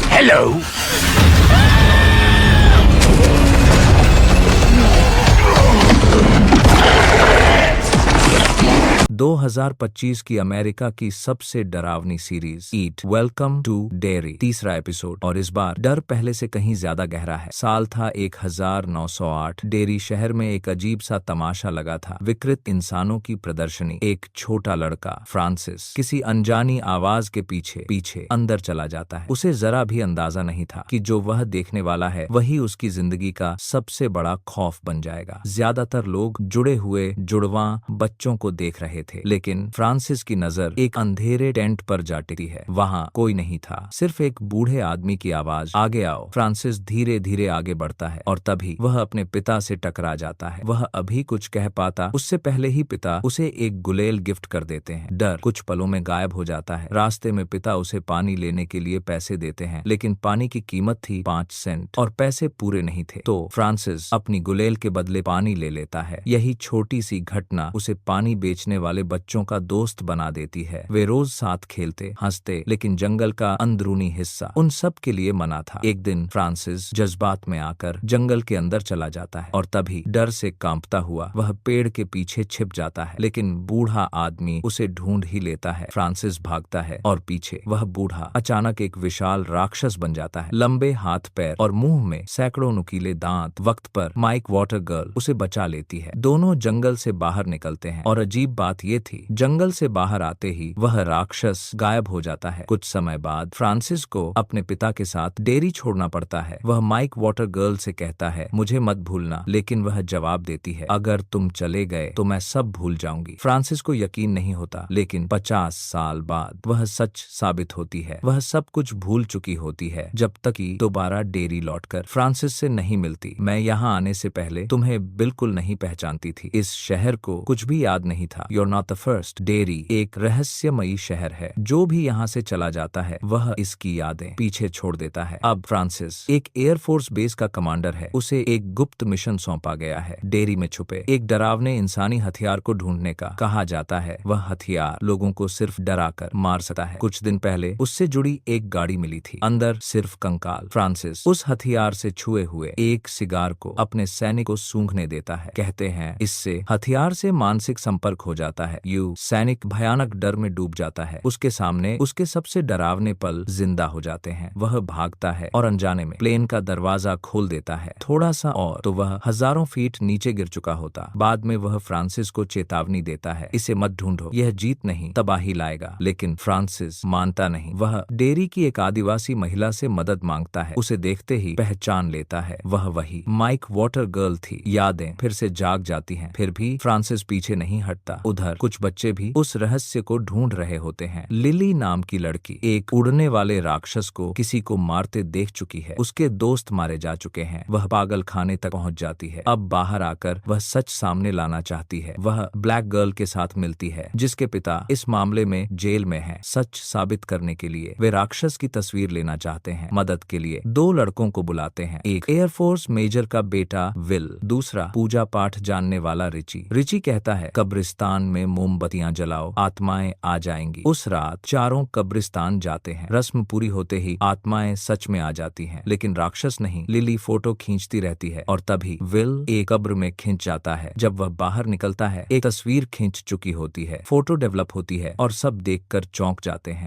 Hello. 2025 की America की सबसे डरावनी series it welcome to Derry, तीसरा एपिसोड। और इस बार डर पहले से कहीं ज्यादा गहरा है। साल था 1908। डेरी शहर में एक अजीब सा तमाशा लगा था। विकृत इंसानों की प्रदर्शनी। एक छोटा लड़का फ्रांसिस किसी अनजानी आवाज के पीछे पीछे अंदर चला जाता है। उसे जरा भी अंदाजा नहीं था कि जो वह देखने वाला है वही उसकी जिंदगी का सबसे बड़ा खौफ बन जाएगा। ज्यादातर लोग जुड़े हुए जुड़वां बच्चों को देख रहे थे, लेकिन फ्रांसिस की नजर एक अंधेरे टेंट पर जा टिकी है। वहां कोई नहीं था, सिर्फ एक बूढ़े आदमी की आवाज, आगे आओ। फ्रांसिस धीरे धीरे आगे बढ़ता है और तभी वह अपने पिता से टकरा जाता है। वह अभी कुछ कह पाता उससे पहले ही पिता उसे एक गुलेल गिफ्ट कर देते हैं। डर कुछ पलों में गायब हो जाता है। रास्ते में पिता उसे पानी लेने के लिए पैसे देते हैं, लेकिन पानी की कीमत थी 5 सेंट और पैसे पूरे नहीं थे। तो फ्रांसिस अपनी गुलेल के बदले पानी ले लेता है। यही छोटी सी घटना उसे पानी बेचने वाले बच्चों का दोस्त बना देती है। वे रोज साथ खेलते हंसते, लेकिन जंगल का अंदरूनी हिस्सा उन सब के लिए मना था। एक दिन फ्रांसिस जज्बात में आकर जंगल के अंदर चला जाता है और तभी डर से कांपता हुआ वह पेड़ के पीछे छिप जाता है, लेकिन बूढ़ा आदमी उसे ढूंढ ही लेता है। फ्रांसिस भागता है और पीछे वह बूढ़ा अचानक एक विशाल राक्षस बन जाता है। लंबे हाथ पैर और मुंह में सैकड़ों नुकीले दांत। वक्त पर माइक वाटर गर्ल उसे बचा लेती है। दोनों जंगल से बाहर निकलते हैं और अजीब बात ये थी, जंगल से बाहर आते ही वह राक्षस गायब हो जाता है। कुछ समय बाद फ्रांसिस को अपने पिता के साथ डेरी छोड़ना पड़ता है। वह माइक वाटर गर्ल से कहता है, मुझे मत भूलना, लेकिन वह जवाब देती है, अगर तुम चले गए तो मैं सब भूल जाऊंगी। फ्रांसिस को यकीन नहीं होता, लेकिन 50 साल बाद वह सच साबित होती है। वह सब कुछ भूल चुकी होती है जब तक कि दोबारा डेरी लौटकर फ्रांसिस से नहीं मिलती। मैं यहाँ आने से पहले तुम्हें बिल्कुल नहीं पहचानती थी। इस शहर को कुछ भी याद नहीं था। You're not the first। Dairy एक रहस्यमयी शहर है। जो भी यहाँ से चला जाता है वह इसकी यादें पीछे छोड़ देता है। अब फ्रांसिस एक एयरफोर्स बेस का कमांडर है। उसे एक गुप्त मिशन सौंपा गया है, डेरी में छुपे एक डरावने इंसानी हथियार को ढूंढने का। कहा जाता है वह हथियार लोगों को सिर्फ डरा कर मार सकता है। कुछ दिन पहले उससे जुड़ी एक गाड़ी मिली थी, अंदर सिर्फ कंकाल। फ्रांसिस उस हथियार से छुए हुए एक सिगार को अपने सैनिक को सूंघने देता है। कहते हैं इससे हथियार से मानसिक संपर्क हो जाता है। सैनिक भयानक डर में डूब जाता है। उसके सामने उसके सबसे डरावने पल जिंदा हो जाते हैं। वह भागता है और अनजाने में प्लेन का दरवाजा खोल देता है। थोड़ा सा और तो वह हजारों फीट नीचे गिर चुका होता। बाद में वह फ्रांसिस को चेतावनी देता है, इसे मत ढूंढो, यह जीत नहीं तबाही लाएगा। लेकिन फ्रांसिस मानता नहीं। वह डेरी की एक आदिवासी महिला से मदद मांगता है। उसे देखते ही पहचान लेता है, वह वही माइक वाटर गर्ल थी। यादें फिर से जाग जाती हैं। फिर भी फ्रांसिस पीछे नहीं हटता। उधर कुछ बच्चे भी उस रहस्य को ढूंढ रहे होते हैं। लिली नाम की लड़की एक उड़ने वाले राक्षस को किसी को मारते देख चुकी है। उसके दोस्त मारे जा चुके हैं। वह पागल खाने तक पहुंच जाती है। अब बाहर आकर वह सच सामने लाना चाहती है। वह ब्लैक गर्ल के साथ मिलती है, जिसके पिता इस मामले में जेल में हैं। सच साबित करने के लिए वे राक्षस की तस्वीर लेना चाहते हैं। मदद के लिए 2 लड़कों को बुलाते हैं, एक एयरफोर्स मेजर का बेटा विल, दूसरा पूजा पाठ जानने वाला रिची। रिची कहता है कब्रिस्तान में मोमबत्तियां जलाओ, आत्माएं आ जाएंगी। उस रात चारों कब्रिस्तान जाते हैं। रस्म पूरी होते ही आत्माएं सच में आ जाती हैं, लेकिन राक्षस नहीं। लिली फोटो खींचती रहती है और तभी विल एक कब्र में खिंच जाता है। जब वह बाहर निकलता है एक तस्वीर खींच चुकी होती है। फोटो डेवलप होती है और सब देखकर चौंक जाते हैं।